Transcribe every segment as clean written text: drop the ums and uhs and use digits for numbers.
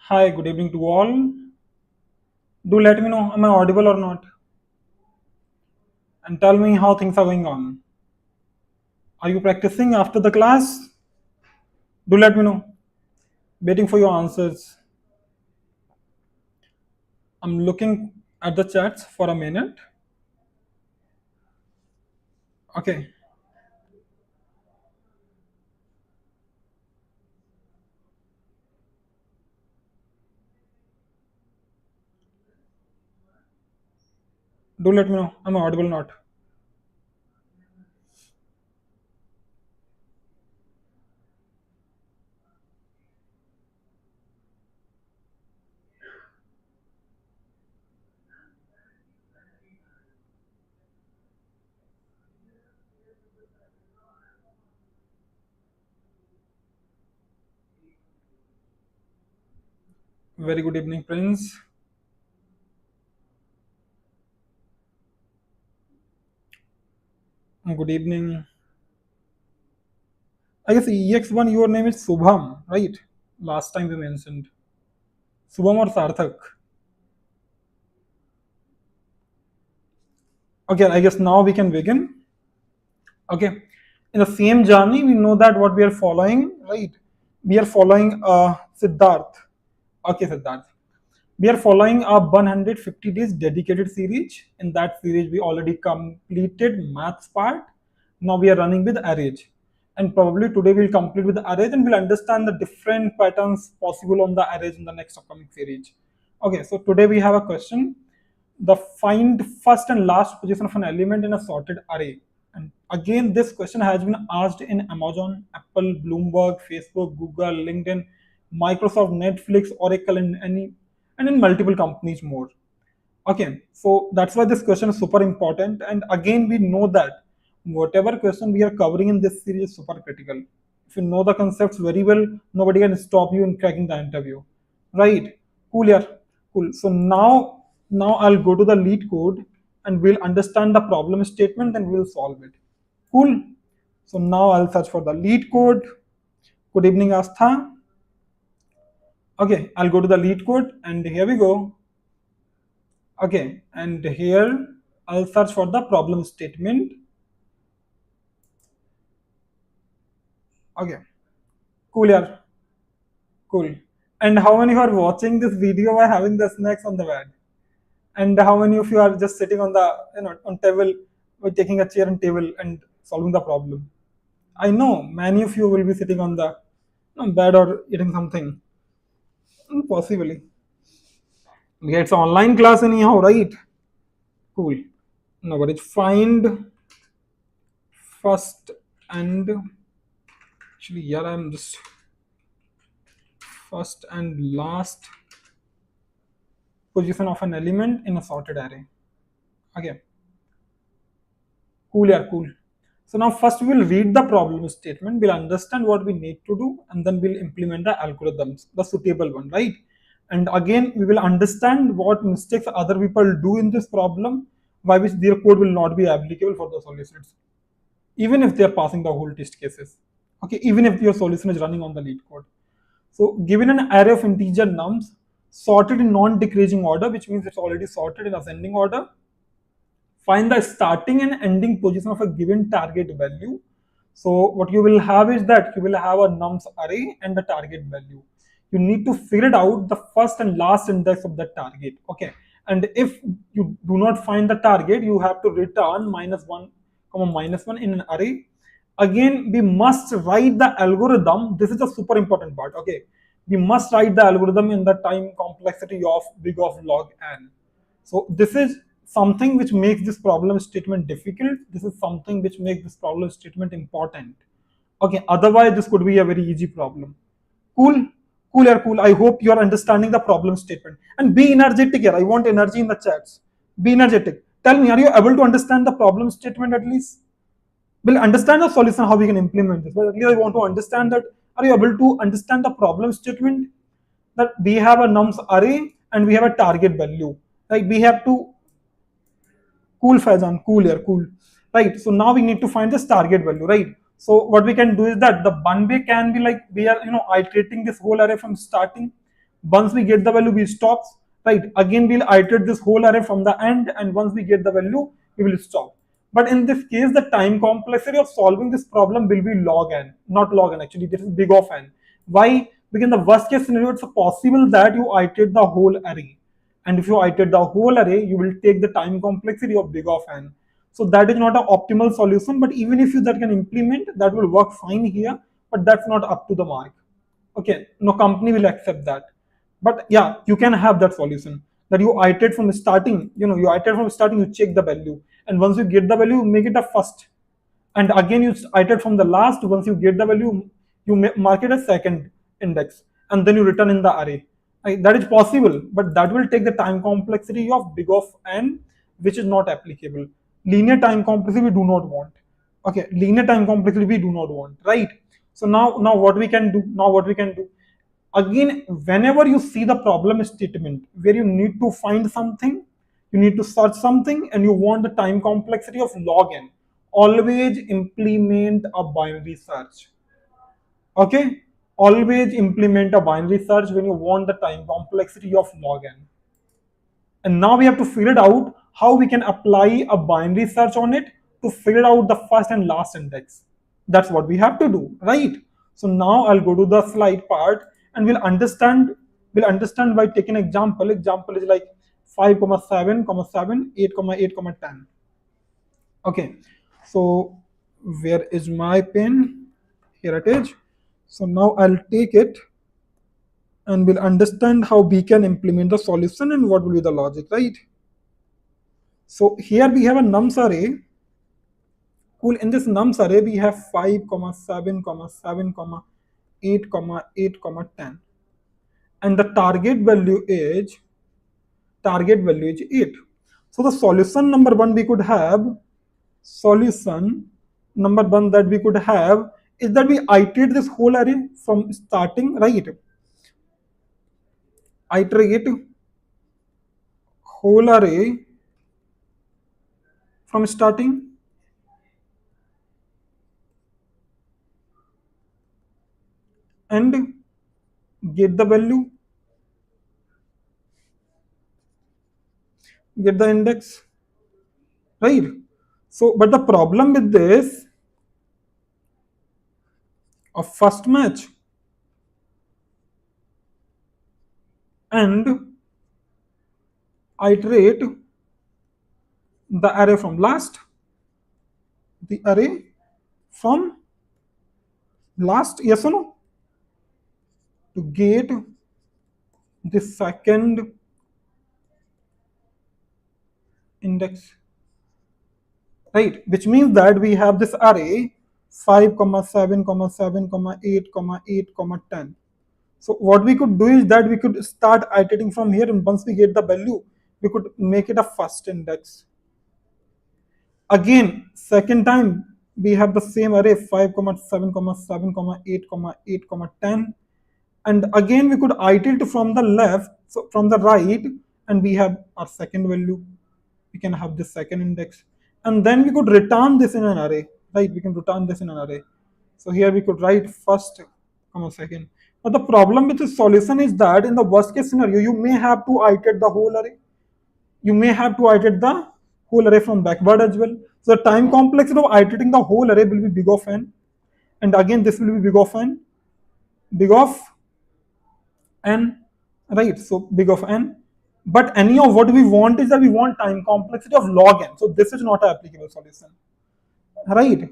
Hi, good evening to all. Do let me know, am I audible or not? And tell me how things are going on. Are you practicing after the class? Do let me know. Waiting for your answers. I'm looking at the chats for a minute. Okay. Do let me know, am I audible or not? Very good evening, Prince. Good evening. I guess EX1, your name is Subham, right? Last time we mentioned. Subham or Sarthak? Okay, I guess now we can begin. Okay, in the same journey we know that what we are following, right? We are following Siddharth. Okay, Siddharth, we are following a 150 days dedicated series. In that series we already completed maths part. Now we are running with arrays, and probably today we'll complete with the arrays and we'll understand the different patterns possible on the arrays in the next upcoming series. Okay, so today we have a question: the find first and last position of an element in a sorted array. And again, this question has been asked in Amazon, Apple, Bloomberg, Facebook, Google, LinkedIn, Microsoft, Netflix, Oracle, and in multiple companies more. Okay, so that's why this question is super important. And again, we know that whatever question we are covering in this series is super critical. If you know the concepts very well, nobody can stop you in cracking the interview. Right? Cool, yeah. Cool. So now I'll go to the LeetCode and we'll understand the problem statement and we'll solve it. Cool. So now I'll search for the LeetCode. Good evening, Astha. Okay, I'll go to the LeetCode and here we go. Okay, and here I'll search for the problem statement. Okay, cool, yeah, cool. And how many are watching this video by having the snacks on the bed? And how many of you are just sitting on the on table by taking a chair and table and solving the problem? I know many of you will be sitting on the bed or eating something. Possibly. Yeah, it's online class anyhow, right? Cool. No worries. Find first and actually, yeah, I'm just first and last position of an element in a sorted array. Okay, cool, yeah, cool. So now first we'll read the problem statement, we'll understand what we need to do, and then we'll implement the algorithms, the suitable one, right? And again, we will understand what mistakes other people do in this problem, by which their code will not be applicable for the solutions, even if they're passing the whole test cases. Okay, even if your solution is running on the LeetCode. So given an array of integer nums sorted in non-decreasing order, which means it's already sorted in ascending order, find the starting and ending position of a given target value. So what you will have is that you will have a nums array and the target value. You need to figure out the first and last index of the target. Okay, and if you do not find the target, you have to return -1, -1 in an array. Again, we must write the algorithm. This is a super important part. Okay, we must write the algorithm in the time complexity of big of log n. So this is something which makes this problem statement difficult. This is something which makes this problem statement important. Okay, otherwise this could be a very easy problem. Cool, cool, yeah, cool. I hope you are understanding the problem statement. And be energetic here. I want energy in the chats. Be energetic. Tell me, are you able to understand the problem statement at least? We'll understand the solution, how we can implement this. But at least I want to understand that, are you able to understand the problem statement? That we have a nums array and we have a target value. Like we have to cool, Faizan, cool here, cool. Right. So now we need to find this target value, right? So what we can do is that the one way can be like we are iterating this whole array from starting. Once we get the value, we stop, right? Again, we'll iterate this whole array from the end, and once we get the value, we will stop. But in this case, the time complexity of solving this problem will be log n, not log n actually, this is big of n. Why? Because in the worst case scenario, it's possible that you iterate the whole array. And if you iterate the whole array, you will take the time complexity of big of n. So that is not an optimal solution, but even if you that can implement, that will work fine here, but that's not up to the mark. Okay, no company will accept that. But yeah, you can have that solution that you iterate from starting, you iterate from starting, you check the value. And once you get the value, make it a first. And again, you iterate from the last. Once you get the value, you mark it as second index. And then you return in the array. Right? That is possible, but that will take the time complexity of big of n, which is not applicable. Linear time complexity we do not want. Okay, linear time complexity we do not want, right? So now what we can do? Now what we can do? Again, whenever you see the problem statement where you need to find something, you need to search something, and you want the time complexity of log n, always implement a binary search. Okay, always implement a binary search when you want the time complexity of log n. And now we have to figure it out how we can apply a binary search on it to figure out the first and last index. That's what we have to do, right? So now I'll go to the slide part, and we'll understand by taking example. Example is like 5, 7, 7, 8, 8, 10. Okay, so where is my pen? Here it is. So now I'll take it, and we'll understand how we can implement the solution and what will be the logic, right? So here we have a nums array. Cool. In this nums array, we have 5, 7, 7, 8, 8, 10. And the target value is 8. So the solution number one that we could have is that we iterate this whole array from starting, right? Iterate whole array from starting and get the value, get the index, right? So, but the problem with this of first match and iterate the array from last, the array from last, yes or no, to get the second index, right? Which means that we have this array 5, 7, 7, 8, 8, 10. So what we could do is that we could start iterating from here, and once we get the value, we could make it a first index. Again, second time we have the same array 5, 7, 7, 8, 8, 10. And again we could iterate from the left, so from the right, and we have our second value. We can have this second index, and then we could return this in an array, right? We can return this in an array. So here we could write first, second. But the problem with this solution is that in the worst case scenario, you may have to iterate the whole array. You may have to iterate the whole array from backward as well. So the time complexity of iterating the whole array will be big of n, and again this will be big of n, right? So big of n. But anyhow, what we want is that we want time complexity of log n. So this is not an applicable solution, right?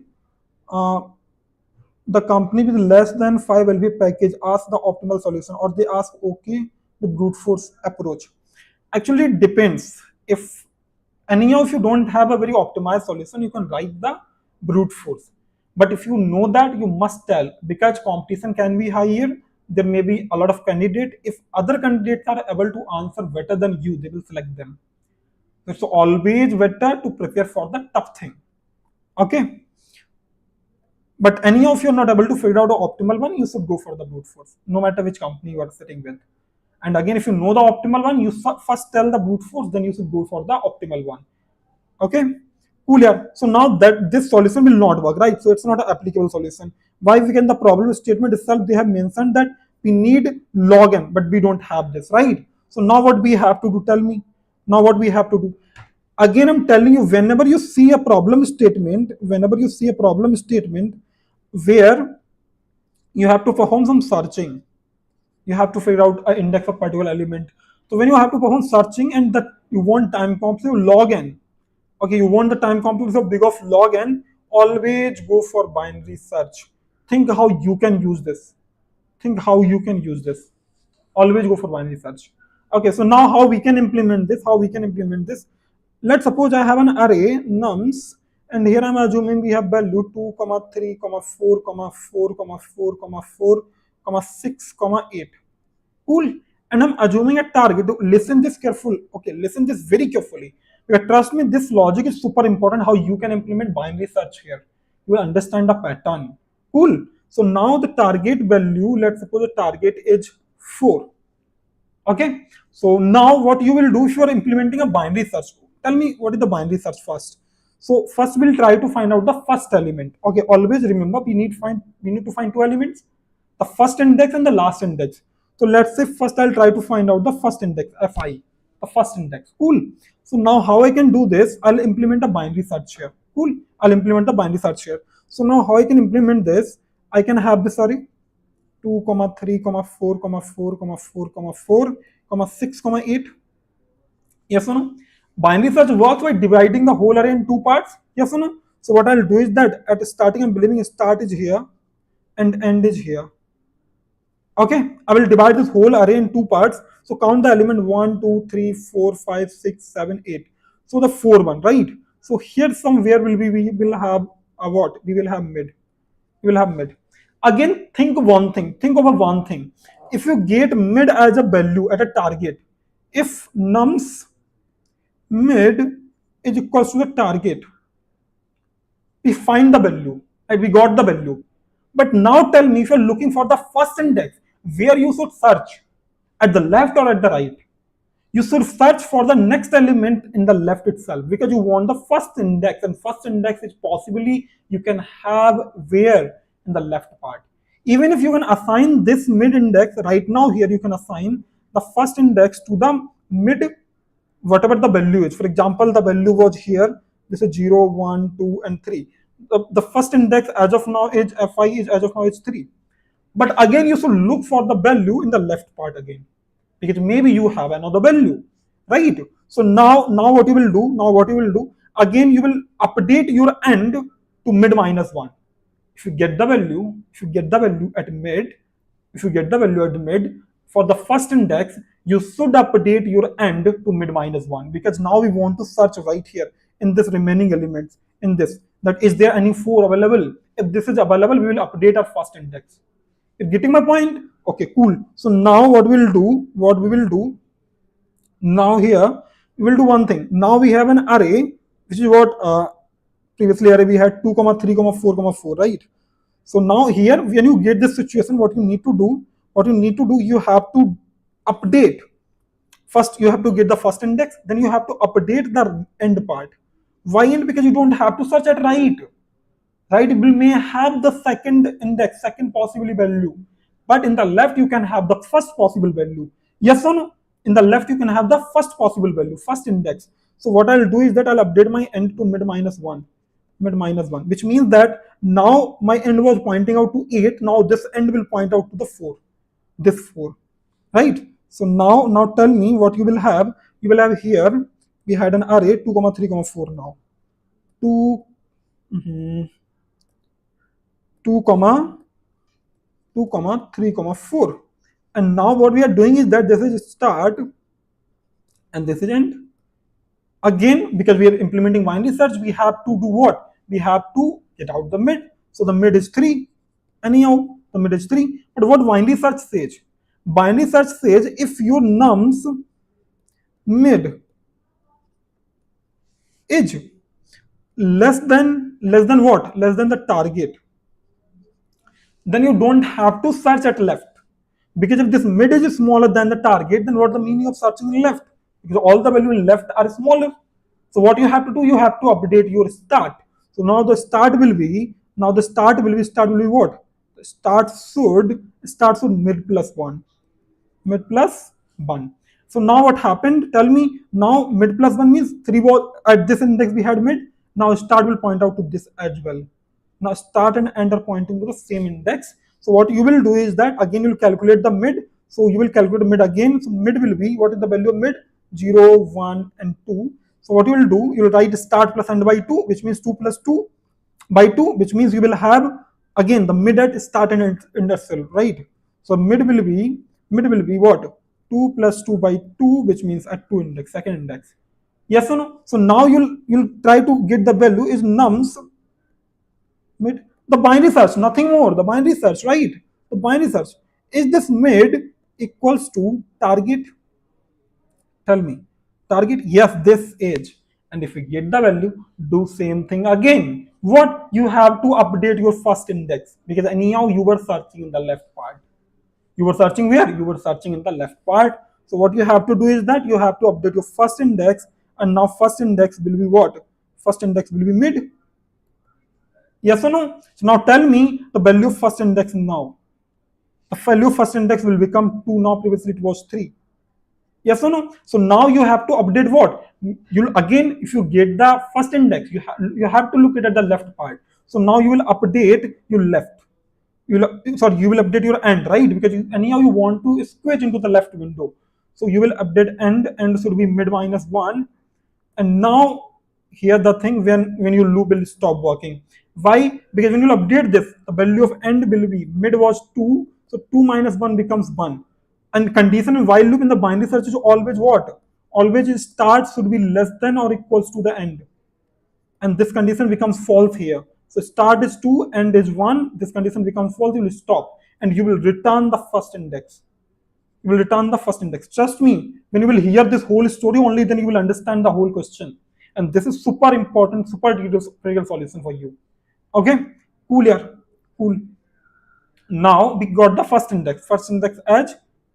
The company with less than 5 LB package asks the optimal solution, or they ask okay with brute force approach. Actually, it depends. If anyhow, if you don't have a very optimized solution, you can write the brute force. But if you know that, you must tell, because competition can be higher. There may be a lot of candidates. If other candidates are able to answer better than you, they will select them. So it's always better to prepare for the tough thing. Okay. But anyhow, if you're not able to figure out the optimal one, you should go for the brute force, no matter which company you are sitting with. And again, if you know the optimal one, you first tell the brute force, then you should go for the optimal one. Okay, cool. Yeah. So now that this solution will not work, right? So it's not an applicable solution. Why? Because the problem statement itself, they have mentioned that We need log n, but we don't have this, right? So now what we have to do, tell me. Now what we have to do. Again, I'm telling you, whenever you see a problem statement, where you have to perform some searching, you have to figure out an index of particular element. So when you have to perform searching and that you want time complex log n, okay, you want the time complex of big of log n, always go for binary search. Think how you can use this. Think how you can use this. Always go for binary search. Okay, so now how we can implement this? Let's suppose I have an array nums, and here I'm assuming we have value 2, 3, 4, 4, 4, 4, 6, 8. Cool. And I'm assuming a target. Listen this careful. Okay, listen this very carefully. Because trust me, this logic is super important. How you can implement binary search here. You will understand the pattern. Cool. So now the target value. Let's suppose the target is 4. Okay. So now what you will do if you are implementing a binary search? Tell me what is the binary search first. So first we'll try to find out the first element. Okay. Always remember we need to find two elements, the first index and the last index. So let's say first I'll try to find out the first index, fi, the first index. Cool. So now how I can do this, I'll implement a binary search here. Cool. I'll implement the binary search here. So now how I can implement this, I can have this, 2, 3, 4, 4, 4, 4, 6, 8. Yes or no? Binary search works by dividing the whole array in two parts. Yes or no? So what I'll do is that at starting, I'm believing start is here and end is here. Okay, I will divide this whole array in two parts. So count the element 1, 2, 3, 4, 5, 6, 7, 8. So the 4 one, right? So here somewhere we will have a what? We will have mid. We will have mid. Again, think of one thing. If you get mid as a value at a target, if nums mid is equals to the target, we find the value, and we got the value. But now tell me, if you're looking for the first index, where you should search, at the left or at the right? You should search for the next element in the left itself, because you want the first index, and first index is possibly you can have where in the left part. Even if you can assign this mid index right now, here you can assign the first index to the mid, whatever the value is. For example, the value was here, this is 0, 1, 2, and 3. The first index as of now is fi is as of now is 3. But again, you should look for the value in the left part again, because maybe you have another value, right? So now what you will do, again you will update your end to mid -1. If you get the value at mid, for the first index, you should update your end to mid -1, because now we want to search right here in this remaining elements, in this, that is there any 4 available. If this is available, we will update our first index. You're getting my point? Okay, cool. So now what we will do, now here we will do one thing. Now we have an array, which is what previously array we had 2, 3, 4, 4, right? So now here, when you get this situation, what you need to do, you have to update. First, you have to get the first index, then you have to update the end part. Why end? Because you don't have to search at right. Right, it may have the second index, second possible value, but in the left you can have the first possible value. Yes or no? In the left you can have the first possible value, first index. So what I'll do is that I'll update my end to mid -1, which means that now my end was pointing out to 8. Now this end will point out to the 4, this 4, right? So now tell me what you will have. You will have here, we had an array 2, 3, 4 now. 2, 3, 4. And now what we are doing is that this is start and this is end. Again, because we are implementing binary search, we have to do what? We have to get out the mid. So the mid is 3. Anyhow, the mid is 3. But what binary search says? Binary search says if your nums mid is less than what? Less than the target, then you don't have to search at left. Because if this mid is smaller than the target, then what the meaning of searching in left? Because all the value in left are smaller. So what you have to do, you have to update your start. So now the start will be what? start should mid plus 1, mid plus 1. So now what happened? Tell me. Now mid plus 1 means 3 was at this index we had mid. Now start will point out to this as well. Now start and end are pointing to the same index. So what you will do is that again you will calculate the mid. So you will calculate mid again. So mid will be, what is the value of mid? 0, 1 and 2. So what you will do, you will write start plus end by 2, which means 2 plus 2 by 2, which means you will have again the mid at start and end itself, right? So mid will be what? 2 plus 2 by 2, which means at 2 index, second index. Yes or no? So now you'll try to get the value is nums mid. The binary search, nothing more. The binary search, right? The binary search. Is this mid equals to target? Tell me. Target, yes, this age. And if you get the value, do same thing again. What? You have to update your first index, because anyhow you were searching in the left part. You were searching where? You were searching in the left part. So what you have to do is that you have to update your first index, and now first index will be what? First index will be mid. Yes or no? So now tell me the value of first index now. The value of first index will become 2 now, previously it was 3. Yes or no? So now you have to update what? You'll again, if you get the first index, you have to look at the left part. So now you will update your left. You will update your end, right? Because anyhow you want to switch into the left window. So you will update end should be mid minus 1. And now here the thing, when your loop will stop working. Why? Because when you update this, the value of end will be mid was 2, so 2 minus 1 becomes 1. And condition in while loop in the binary search is always what? Always start should be less than or equals to the end. And this condition becomes false here. So start is 2, end is 1. This condition becomes false, you will stop. And you will return the first index. You will return the first index. Trust me, when you will hear this whole story, only then you will understand the whole question. And this is super important, super critical solution for you. Okay, cool here, cool. Now we got the first index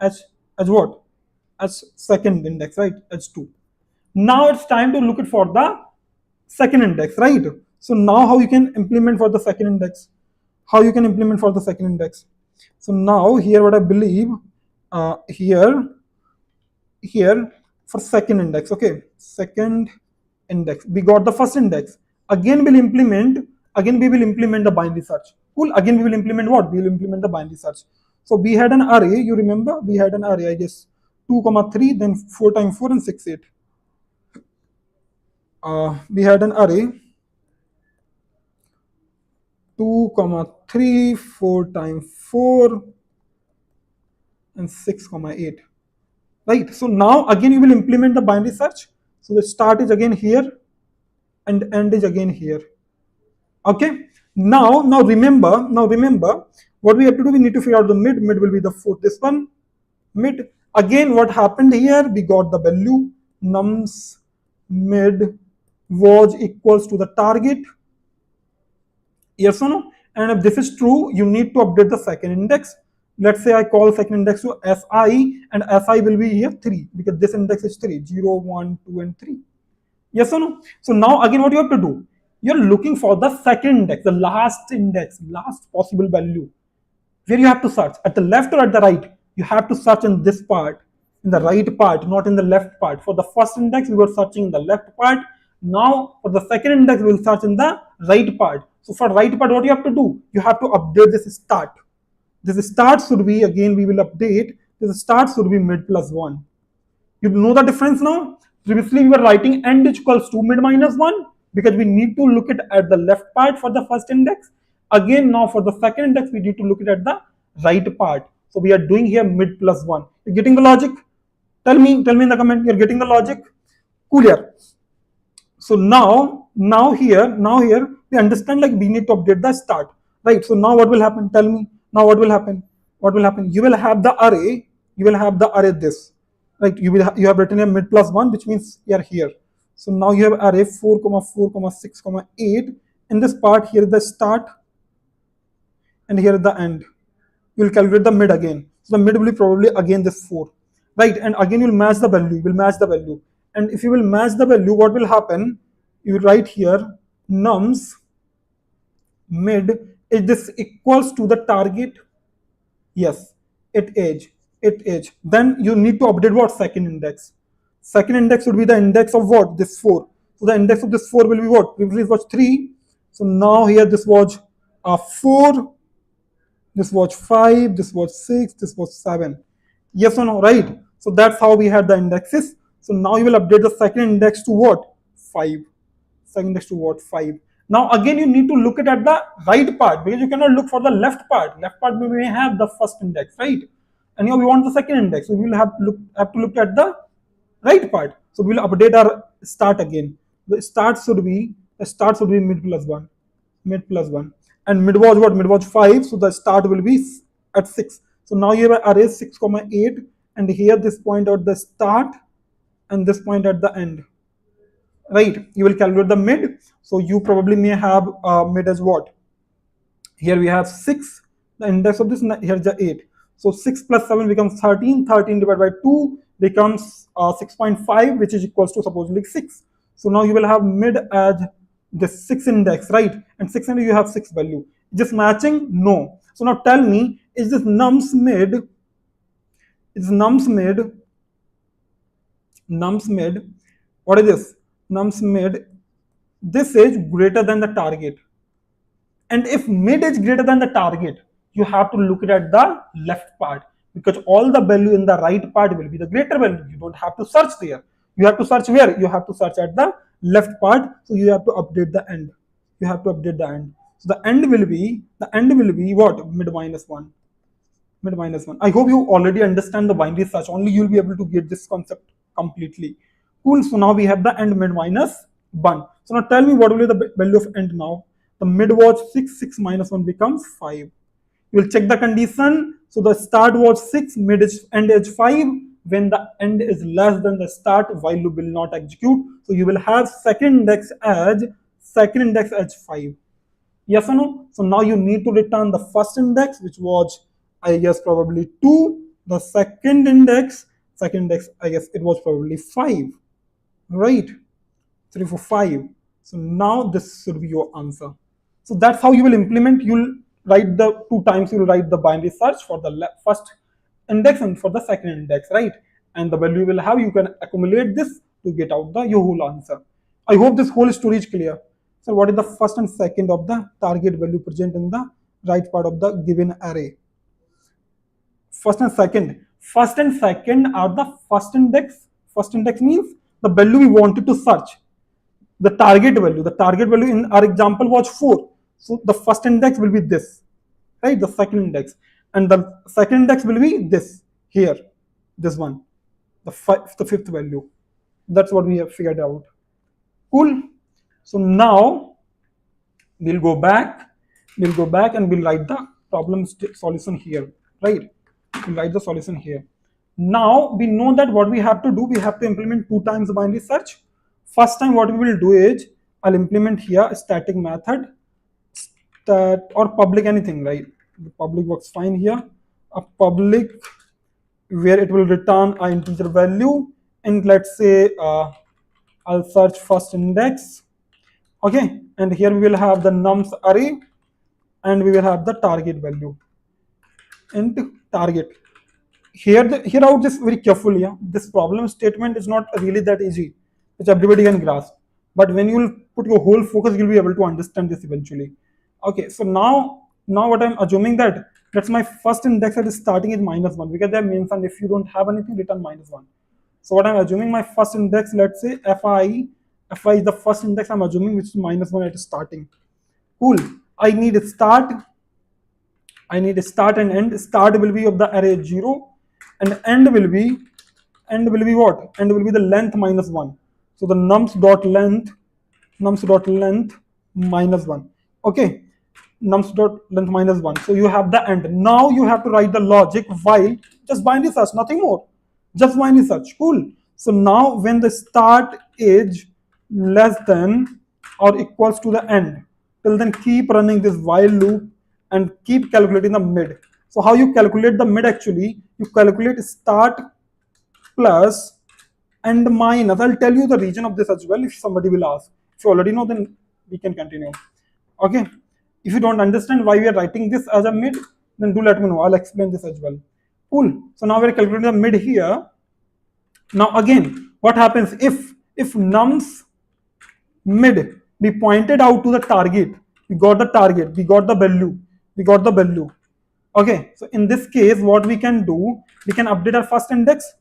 as what? As second index, right? As 2. Now it's time to look it for the second index, right? So now how you can implement for the second index? How you can implement for the second index? So now here what I believe, here for second index, okay, second index, we got the first index. Again we will implement the binary search. Cool. Again we will implement what? We will implement the binary search. So we had an array, you remember, we had an array, I guess 2, 3, then 4 times 4 and 6, 8. We had an array 2, 3, 4 times 4 and 6, 8. Right. So now again you will implement the binary search. So the start is again here and end is again here. Okay. Now remember what we have to do. We need to figure out the mid. Mid will be the fourth. This one mid. Again, what happened here? We got the value nums mid was equals to the target. Yes or no? And if this is true, you need to update the second index. Let's say I call second index to Si, and Si will be here 3, because this index is 3, 0, 1, 2 and 3. Yes or no? So now again what you have to do? You're looking for the second index, the last index, last possible value. Where you have to search, at the left or at the right? You have to search in this part, in the right part, not in the left part. For the first index, we were searching in the left part. Now for the second index, we will search in the right part. So for right part, what you have to do? You have to update this start. This start should be, again we will update, this start should be mid plus 1. You know the difference now? Previously we were writing end equals to mid minus 1, because we need to look at the left part for the first index. Again, now for the second index, we need to look at the right part. So we are doing here mid plus 1. You're getting the logic? Tell me in the comment, you're getting the logic? Cool here. So now here we understand, like, we need to update the start, right? So now what will happen? Tell me. Now what will happen? What will happen? You will have the array. This, right? You have written a mid plus 1, which means you are here. So now you have array 4, 4, 6, 8. In this part, here is the start, and here is the end. You will calculate the mid again. So the mid will be probably again this 4, right? And again you will match the value. You will match the value. And if you will match the value, what will happen? You will write here nums mid Is this equals to the target? Yes, it is. It is. Then you need to update what? Second index. Second index would be the index of what? This 4. So the index of this 4 will be what? Previously it was 3. So now here this was 4, this was 5, this was 6, this was 7. Yes or no? Right. So that's how we had the indexes. So now you will update the second index to what? 5. Second index to what? 5. Now again you need to look at the right part, because you cannot look for the left part. Left part we may have the first index, right? And here we want the second index. So we will have to look at the right part. So we will update our start again. The start should be mid plus 1. Mid plus 1. And mid was what? Mid was 5. So the start will be at 6. So now you have array 6, 8. And here this point at the start and this point at the end. Right? You will calculate the mid. So you probably may have mid as what? Here we have 6. The index of this, here's the 8. So 6 plus 7 becomes 13. 13 divided by 2 becomes 6.5, which is equals to supposedly 6. So now you will have mid as the 6 index, right? And 6 index you have 6 value. Just matching? No. So now tell me, is this nums mid? Is nums mid? Nums mid. What is this? Nums mid. This is greater than the target. And if mid is greater than the target, you have to look at the left part, because all the value in the right part will be the greater value. You don't have to search there. You have to search where? You have to search at the left part. So you have to update the end. You have to update the end. So the end will be what? Mid minus 1. Mid minus 1. I hope you already understand the binary search. Only you'll be able to get this concept completely. Cool. So now we have the end mid minus 1. So now tell me what will be the value of end now. The mid was 6, 6 minus 1 becomes 5. You will check the condition. So the start was 6, mid is end is 5. When the end is less than the start, while loop will not execute. So you will have second index as 5. Yes or no? So now you need to return the first index, which was, I guess, probably 2. The second index, I guess it was probably 5. Right? 3, 4, 5. So now this should be your answer. So that's how you will implement. You'll write the 2 times, you'll write the binary search for the first index and for the second index, right? And the value you will have, you can accumulate this to get out your whole answer. I hope this whole story is clear. So what is the first and second of the target value present in the right part of the given array? First and second. First and second are the first index. First index means the value we wanted to search. The target value in our example was 4. So the first index will be this, right? The second index. And the second index will be this here, this one, the fifth value. That's what we have figured out. Cool. So now we'll go back and we'll write the problem solution here, right? We'll write the solution here. Now we know that what we have to do, we have to implement 2 times binary search. First time what we will do is, I'll implement here a static method, or public anything, right? The public works fine here. A public where it will return an integer value, and let's say I'll search first index. Okay, and here we will have the nums array, and we will have the target value. And target. Hear out this very carefully. Yeah? This problem statement is not really that easy, which everybody can grasp. But when you will put your whole focus, you'll be able to understand this eventually. Okay, so now what I'm assuming that's my first index that is starting is -1, because that means, and if you don't have anything, return -1. So what I'm assuming, my first index, let's say fi is the first index I'm assuming, which is -1 at starting. Cool. I need a start and end. Start will be of the array 0, and end will be what? End will be the length -1. So the nums dot length -1. Okay, nums dot length -1. So you have the end. Now you have to write the logic while just binary search, nothing more. Just binary search. Cool. So now when the start is less than or equals to the end, till then keep running this while loop and keep calculating the mid. So how you calculate the mid actually? You calculate start plus and minus. I'll tell you the region of this as well if somebody will ask. If you already know, then we can continue. Okay. If you don't understand why we are writing this as a mid, then do let me know. I'll explain this as well. Cool. So now we're calculating the mid here. Now again, what happens if nums mid be pointed out to the target? We got the target, we got the value. Okay, so in this case, what we can do, we can update our first index.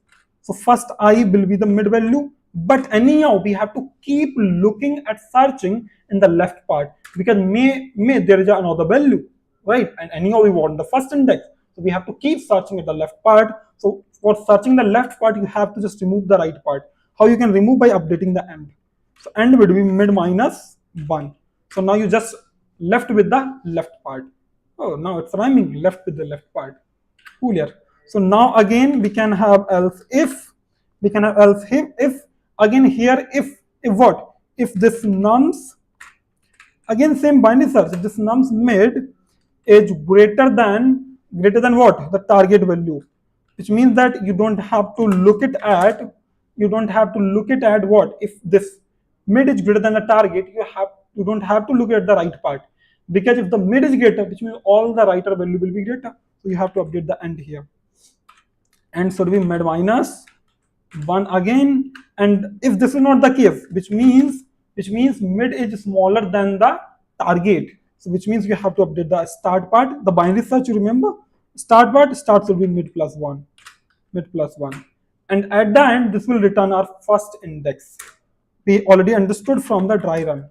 So first I will be the mid value, but anyhow we have to keep looking at searching in the left part, because may there is another value, right? And anyhow we want the first index, so we have to keep searching at the left part. So for searching the left part, you have to just remove the right part. How you can remove? By updating the end. So end would be mid minus 1. So now you just left with the left part. Oh, now it's rhyming, left with the left part. Cool here. So now again we can have else if, we can have else if again here if what? If this nums, again same binary search, if this nums mid is greater than what? The target value. Which means that you don't have to look it at what? If this mid is greater than the target, you don't have to look at the right part. Because if the mid is greater, which means all the writer value will be greater. So you have to update the end here. And should be mid minus 1 again. And if this is not the case, which means mid is smaller than the target. So which means you have to update the start part. The binary search, you remember? Start part, starts will be mid plus 1. And at the end, this will return our first index. We already understood from the dry run.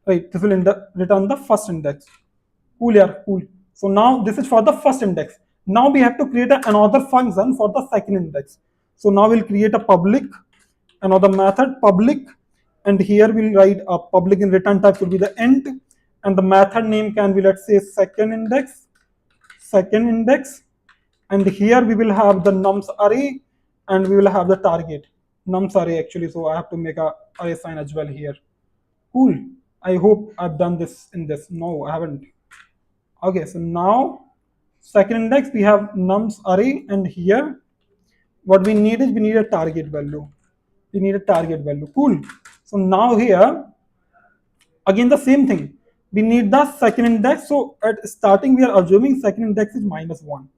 Right, this will return the first index. Cool here, cool. So now this is for the first index. Now we have to create another function for the second index. So now we'll create a public, another method public, and here we'll write a public in return type will be the end, and the method name can be, let's say, second index, and here we will have the nums array, and we will have the target nums array actually. So I have to make a array sign as well here. Cool. I hope I've done this in this. No, I haven't. Okay, so now second index we have nums array, and here what we need is we need a target value. Cool. So now here again the same thing. We need the second index. So at starting we are assuming second index is minus 1.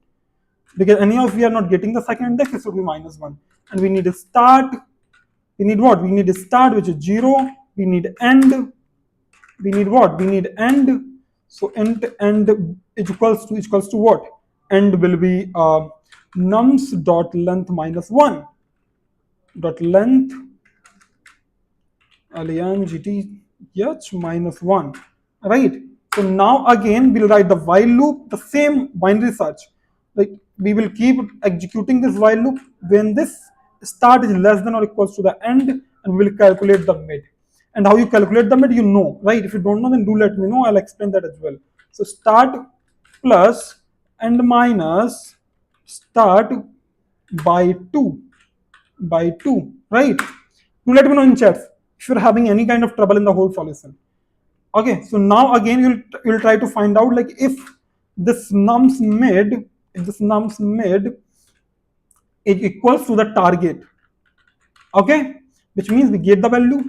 Because anyhow if we are not getting the second index, it should be minus 1. And we need a start. We need what? We need a start, which is 0. We need end. We need what? We need end. So end is equals to what? End will be nums dot length minus 1 dot length LENGTH minus 1. Right. So now again we'll write the while loop, the same binary search. Like we will keep executing this while loop when this start is less than or equals to the end, and we will calculate the mid. And how you calculate the mid, you know, right? If you don't know, then do let me know. I'll explain that as well. So start plus end minus start by 2, right? Do let me know in chat if you're having any kind of trouble in the whole solution. Okay, so now again you'll try to find out, like, if this nums mid is equals to the target. Okay, which means we get the value.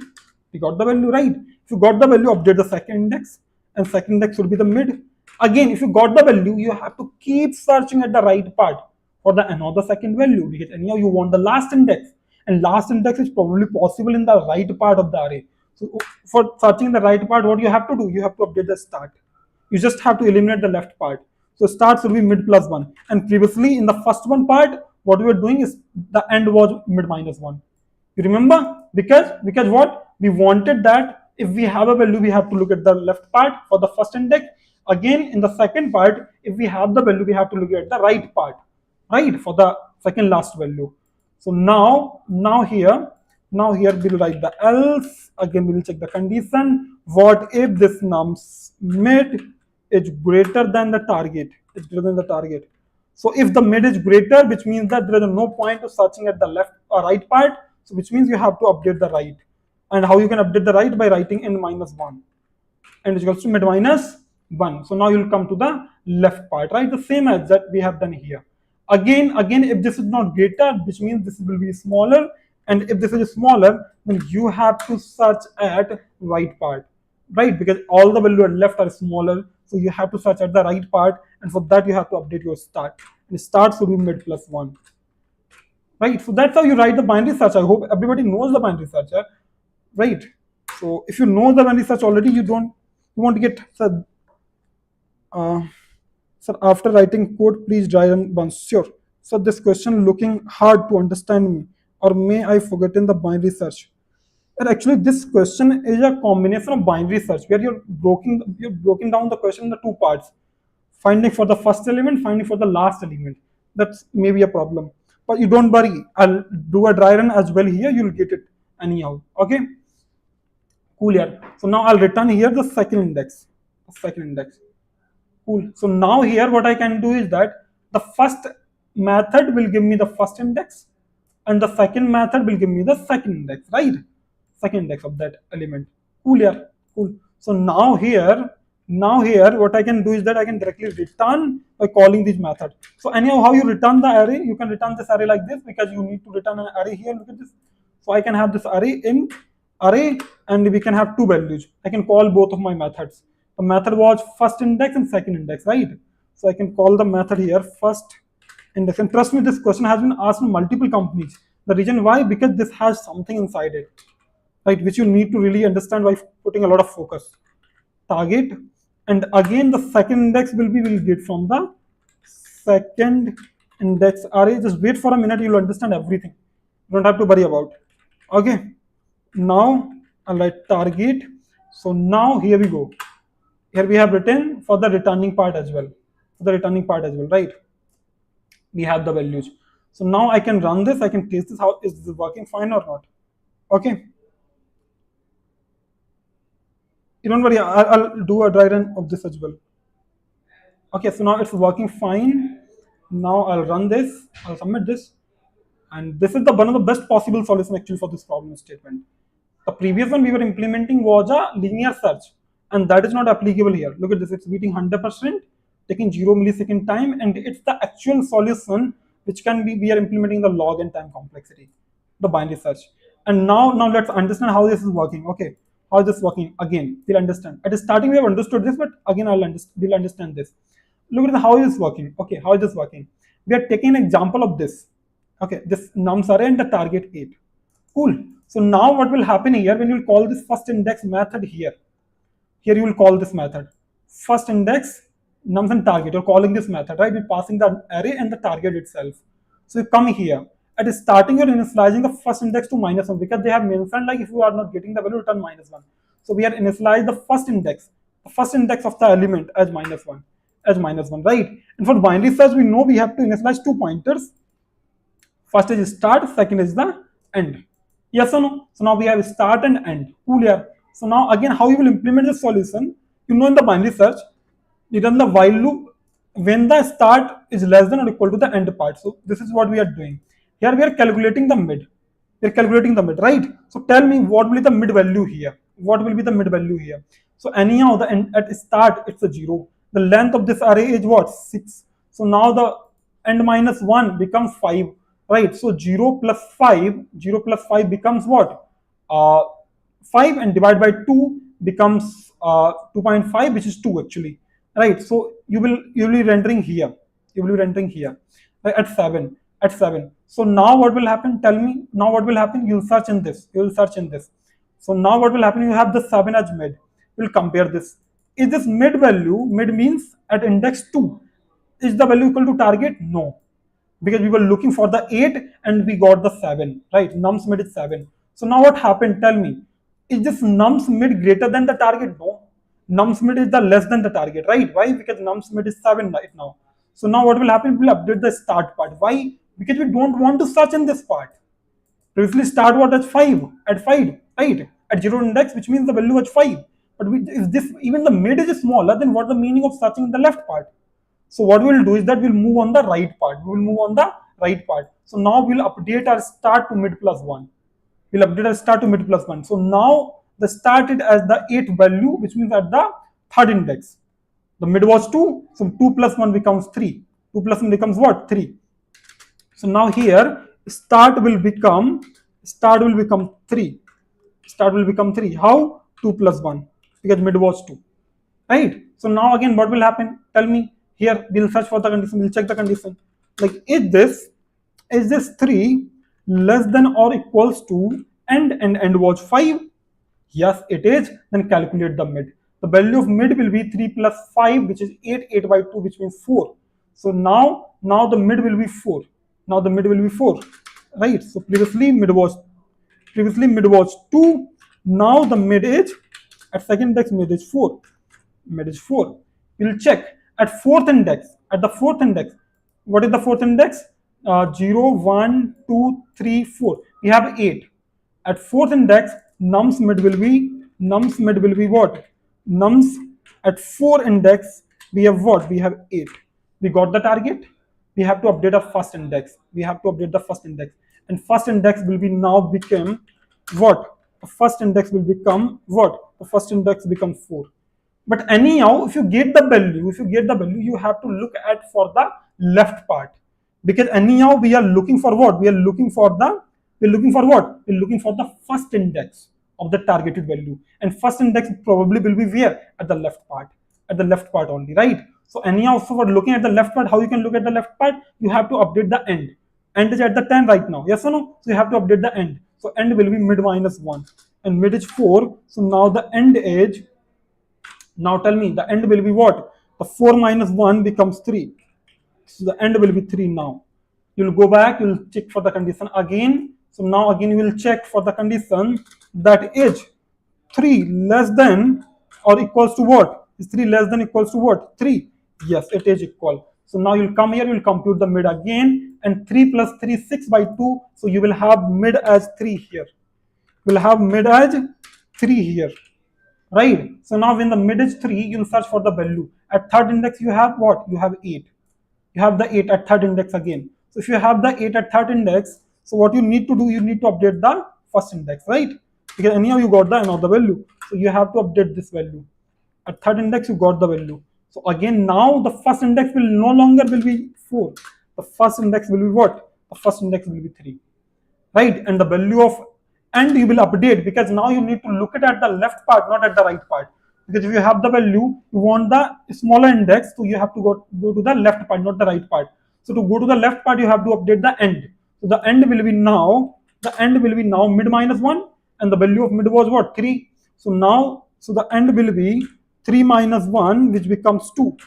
We got the value, right? If you got the value, update the second index, and second index will be the mid. Again, if you got the value, you have to keep searching at the right part for the another second value, because anyhow you want the last index, and last index is probably possible in the right part of the array. So for searching the right part, what you have to do, you have to update the start. You just have to eliminate the left part. So start should be mid plus 1. And previously in the first one part, what we were doing is the end was mid minus 1. You remember? Because what? We wanted that if we have a value, we have to look at the left part for the first index. Again, in the second part, if we have the value, we have to look at the right part, right, for the second last value. So now here we'll write the else. Again, we'll check the condition. What if this nums mid is greater than the target? It's greater than the target. So if the mid is greater, which means that there is no point of searching at the left or right part. So which means you have to update the right. And how you can update the right? By writing n minus 1. And it's equals to mid minus 1. So now you'll come to the left part, right? The same as that we have done here. Again, if this is not greater, which means this will be smaller. And if this is smaller, then you have to search at right part. right? Because all the value at left are smaller, so you have to search at the right part, and for that you have to update your start. And start should be mid plus 1, right? So that's how you write the binary search. I hope everybody knows the binary search, right? So if you know the binary search already, you want to get uh, sir, after writing code, please dry run once. Sure. So this question looking hard to understand me, or may I forgotten the binary search? And actually, this question is a combination of binary search where you're broken down the question in the two parts, finding for the first element, finding for the last element. That's maybe a problem. But you don't worry. I'll do a dry run as well here. You'll get it anyhow. Okay. Cool. Yeah. So now I'll return here the second index. The second index. Cool. So now here what I can do is that the first method will give me the first index and the second method will give me the second index, right? Second index of that element. Cool, yeah. Cool. So now here what I can do is that I can directly return by calling this method. So anyhow, how you return the array, you can return this array like this because you need to return an array here. Look at this. So I can have this array in array and we can have two values. I can call both of my methods. The method was first index and second index, right? So I can call the method here first index. And trust me, this question has been asked in multiple companies. The reason why, because this has something inside it, right, which you need to really understand by putting a lot of focus. Target, and again the second index will get from the second index array. Just wait for a minute, you'll understand everything. You don't have to worry about. Okay. Now I'll write target. So now here we go. Here we have written for the returning part as well. For the returning part as well, right? We have the values. So now I can run this. I can test this. How is this working fine or not? Okay. You don't worry. I'll do a dry run of this as well. Okay. So now it's working fine. Now I'll run this. I'll submit this. And this is the one of the best possible solution actually for this problem statement. The previous one we were implementing was a linear search, and that is not applicable here. Look at this, it's beating 100%, taking 0 millisecond time, and it's the actual solution which can be, we are implementing the log and time complexity, the binary search. And now let's understand how this is working. Okay, how is this working? Again, we'll understand. At the starting we have understood this, but again we'll understand this. Look at how it is working. Okay, how is this working? We are taking an example of this. Okay, this nums array and the target 8. Cool. So now what will happen here when you call this first index method here? Here you will call this method first index nums and target. You're calling this method, right? We're passing the array and the target itself. So you come here. At the starting, you're initializing the first index to -1 because they have mentioned like if you are not getting the value, return -1. So we are initialize the first index of the element as -1, right? And for binary search, we know we have to initialize 2 pointers. First is start, second is the end. Yes or no? So now we have start and end. Cool, yeah. So now again, how you will implement the solution? You know, in the binary search, you run the while loop when the start is less than or equal to the end part. So this is what we are doing. Here we are calculating the mid. We are calculating the mid, right? So tell me what will be the mid value here? What will be the mid value here? So anyhow, the end at start it's a 0. The length of this array is what? 6. So now the end -1 becomes 5. Right, so 0 plus 5 becomes what? 5 and divided by 2 becomes 2.5, which is 2 actually. Right, so you will be rendering here. You will be rendering here, right, at 7. So now what will happen? Tell me. Now what will happen? You'll search in this. So now what will happen? You have the 7 as mid. We'll compare this. Is this mid value? Mid means at index 2. Is the value equal to target? No. Because we were looking for the 8 and we got the 7, right? Nums mid is 7. So now what happened? Tell me, is this nums mid greater than the target? No. Nums mid is the less than the target, right? Why? Because nums mid is 7 right now. So now what will happen? We'll update the start part. Why? Because we don't want to search in this part. Previously start what at 5, right? At 0 index, which means the value was 5. But if this even the mid is smaller, then what the meaning of searching in the left part? So what we'll do is that we'll move on the right part. So now we'll update our start to mid plus 1. So now the started as the 8 value, which means at the third index. The mid was 2, so 2 plus 1 becomes 3. 2 plus 1 becomes what? 3. So now here start will become 3. How? 2 plus 1. because mid was 2, right? So now again what will happen, tell me. Here we'll search for the condition, we'll check the condition, like is this 3 less than or equals to end was 5? Yes, it is. Then calculate the mid. The value of mid will be 3 plus 5, which is 8. 8 by 2, which means 4. So now the mid will be 4. Now the mid will be 4, right? So previously mid was 2. Now the mid is at second index, mid is 4. Mid is 4. We'll check at fourth index. At the fourth index, what is the fourth index? 0, 1, 2, 3, 4. We have 8. At fourth index, nums mid will be what? Nums at 4 index, we have what? We have 8. We got the target. We have to update our first index. And first index will be now become what? The first index will become what? The first index become 4. But anyhow, if you get the value, you have to look at for the left part, because anyhow we are looking for what? We're looking for the first index of the targeted value, and first index probably will be where? At the left part only, right? So anyhow, so for looking at the left part, how you can look at the left part? You have to update the end. End is at the 10 right now, yes or no? So you have to update the end. So end will be mid minus 1, and mid is 4. So now the end is, now tell me, the end will be what? The 4 minus 1 becomes 3. So the end will be 3 now. You'll go back, you'll check for the condition again. So now again you will check for the condition that is 3 less than or equals to what? Is 3 less than equals to what? 3. Yes, it is equal. So now you'll come here, you'll compute the mid again, and 3 plus 3, 6 by 2. So you will have mid as 3 here. Right? So now when the mid is 3, you'll search for the value. At third index, you have what? You have 8. You have the 8 at third index again. So if you have the 8 at third index, so what you need to do, you need to update the first index, right? Because anyhow you got the another value. So you have to update this value. At third index, you got the value. So again, now the first index will no longer will be 4. The first index will be what? The first index will be 3. Right? And the value of and you will update, because now you need to look at the left part, not at the right part. Because if you have the value, you want the smaller index, so you have to go to the left part, not the right part. So to go to the left part, you have to update the end. So the end will be now mid minus 1, and the value of mid was what? 3. So now, so the end will be 3 minus 1, which becomes 2.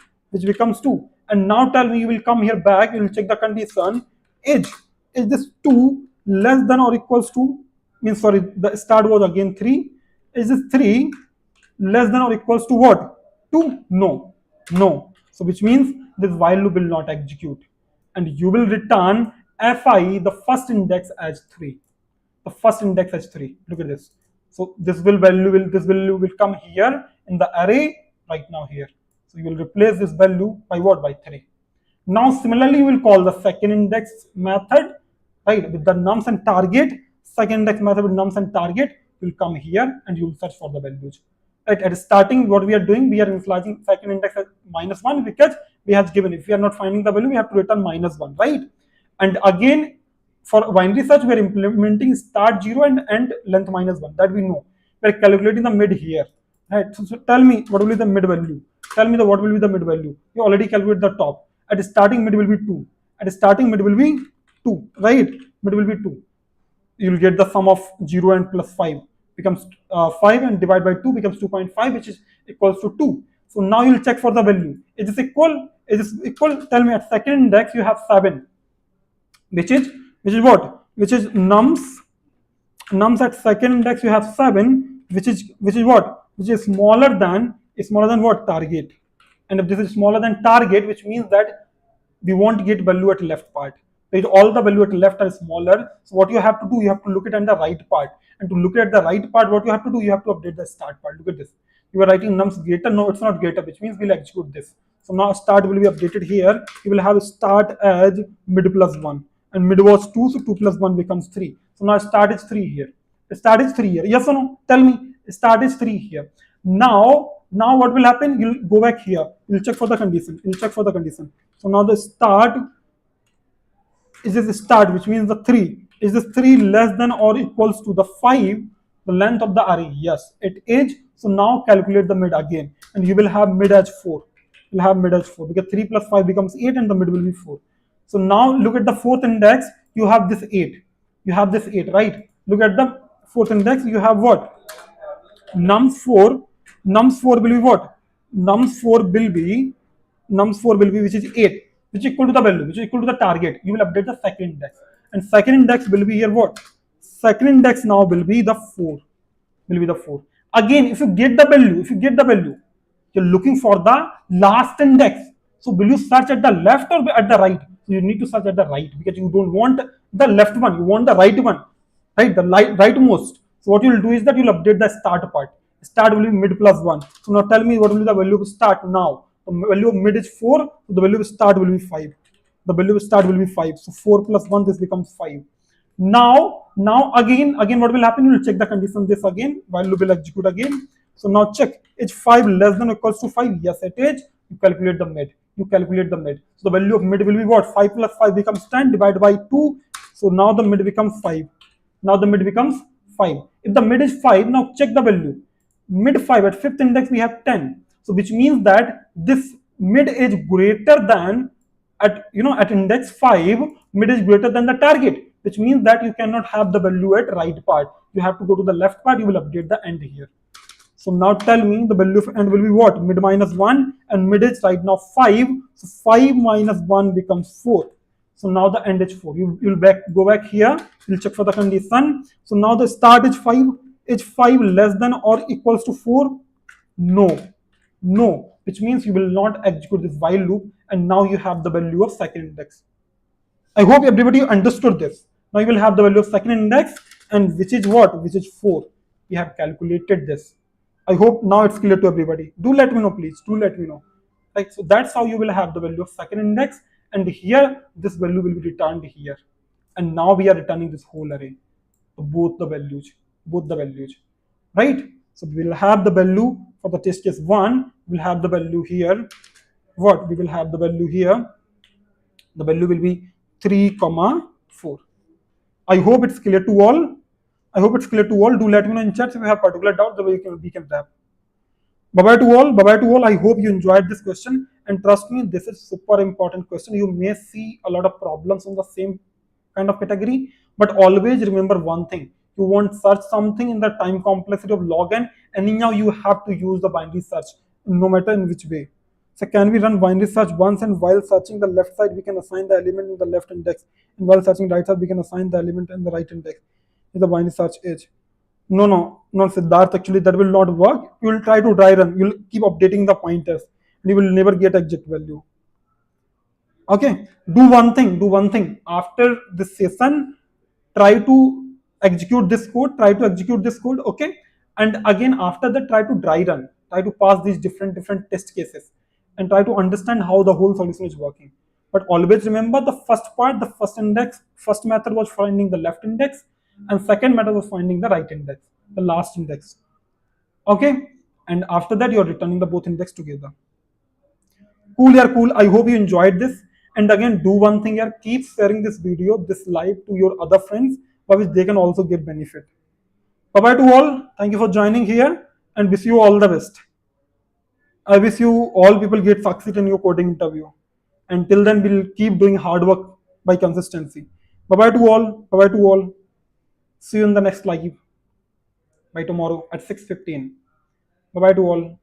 And now tell me, you will come here back, you will check the condition. Is this 2 less than or equals to, means sorry, the start was again 3. Is this 3 less than or equals to what? 2? No. So which means this while loop will not execute, and you will return fi, the first index, as 3. Look at this. So this value will come here in the array right now here. So you will replace this value by what? By 3. Now similarly, you will call the second index method, right, with the nums and target. Second index method with nums and target will come here, and you will search for the values. Right, at starting, what we are doing, we are initializing second index as -1, because we have given, if we are not finding the value, we have to return -1, right? And again, for binary search, we are implementing start 0 and end length -1. That we know. We are calculating the mid here. Right? So tell me, what will be the mid value? What will be the mid value? You already calculated the top. At starting, mid will be 2. Right? Mid will be 2. You'll get the sum of 0 and plus 5 becomes 5, and divide by 2 becomes 2.5, which is equals to 2. So now you'll check for the value. Is this equal? Tell me, at second index you have 7, which is what? Which is nums at second index you have 7, which is what? Which is smaller than what? Target. And if this is smaller than target, which means that we won't get value at left part. Right? All the value at left are smaller. So what you have to do, you have to look at the right part. And to look at the right part, what you have to do, you have to update the start part. Look at this. You are writing nums greater. No, it's not greater, which means we'll execute this. So now start will be updated here. You will have start as mid plus 1. And mid was 2, so 2 plus 1 becomes 3. So now start is 3 here. Yes or no? Tell me. Start is 3 here. Now what will happen? You'll go back here. You'll check for the condition. So now the start is this start, which means the 3. Is this 3 less than or equals to the 5? The length of the array, yes, it is. So now calculate the mid again, and you will have mid as 4. You'll have mid as 4 because 3 plus 5 becomes 8, and the mid will be 4. So now look at the fourth index. You have this 8. You have this 8, right? Look at the fourth index. You have what? Nums4. Nums4 will be what? Nums4 will be nums4 will be, which is 8, which is equal to the value, which is equal to the target. You will update the second index, and second index will be here what? Second index now will be the 4. Will be the 4. Again, if you get the value, you're looking for the last index. So will you search at the left or at the right? So you need to search at the right, because you don't want the left one, you want the right one, right? The rightmost. So what you will do is that you'll update the start part. Start will be mid plus 1. So now tell me what will be the value of start now. The value of mid is 4, so the value of start will be 5. The value of start will be 5. So 4 plus 1, this becomes 5. Now again what will happen? You will check the condition this again. While loop will execute again. So now check, is 5 less than or equals to 5? Yes, it is. You calculate the mid. So the value of mid will be what? 5 plus 5 becomes 10 divided by 2. So now the mid becomes 5. If the mid is 5, now check the value. Mid 5, at fifth index we have 10. So which means that this mid is greater than, at index 5, mid is greater than the target, which means that you cannot have the value at right part. You have to go to the left part. You will update the end here. So now tell me the value of end will be what? Mid minus 1, and mid is right now 5. So 5 minus 1 becomes 4. So now the end is 4. You'll go back here. You'll check for the condition. So now the start is 5. Is 5 less than or equals to 4? No. Which means you will not execute this while loop, and now you have the value of second index. I hope everybody understood this. Now you will have the value of second index, and which is what? Which is 4. We have calculated this. I hope now it's clear to everybody. Do let me know, please. Do let me know. Right? So that's how you will have the value of second index, and here this value will be returned here. And now we are returning this whole array. So both the values. Right? So we will have the value for the test case 1. We will have the value here. What? We will have the value here. The value will be 3, 4. I hope it's clear to all. Do let me know in chat if you have particular doubts, the way we can wrap. Bye-bye to all. I hope you enjoyed this question. And trust me, this is super important question. You may see a lot of problems on the same kind of category. But always remember one thing. You want search something in the time complexity of log n. Anyhow, you have to use the binary search, no matter in which way. So can we run binary search once, and while searching the left side, we can assign the element in the left index. And while searching right side, we can assign the element in the right index. Is the binary search is. No, Siddharth, actually that will not work. You will try to dry run. You will keep updating the pointers, and you will never get exact value. Okay, do one thing. After this session, try to execute this code. Okay, and again after that, try to dry run. Try to pass these different test cases, and try to understand how the whole solution is working. But always remember the first part, the first method was finding the left index, and second method was finding the right index, the last index. Okay, and after that you're returning the both index together. Cool. I hope you enjoyed this. And again, do one thing here, keep sharing this video, this live to your other friends, by which they can also get benefit. Bye-bye to all. Thank you for joining here, and wish you all the best. I wish you all people get succeed in your coding interview. Until then, we'll keep doing hard work by consistency. Bye-bye to all. See you in the next live by tomorrow at 6:15. Bye-bye to all.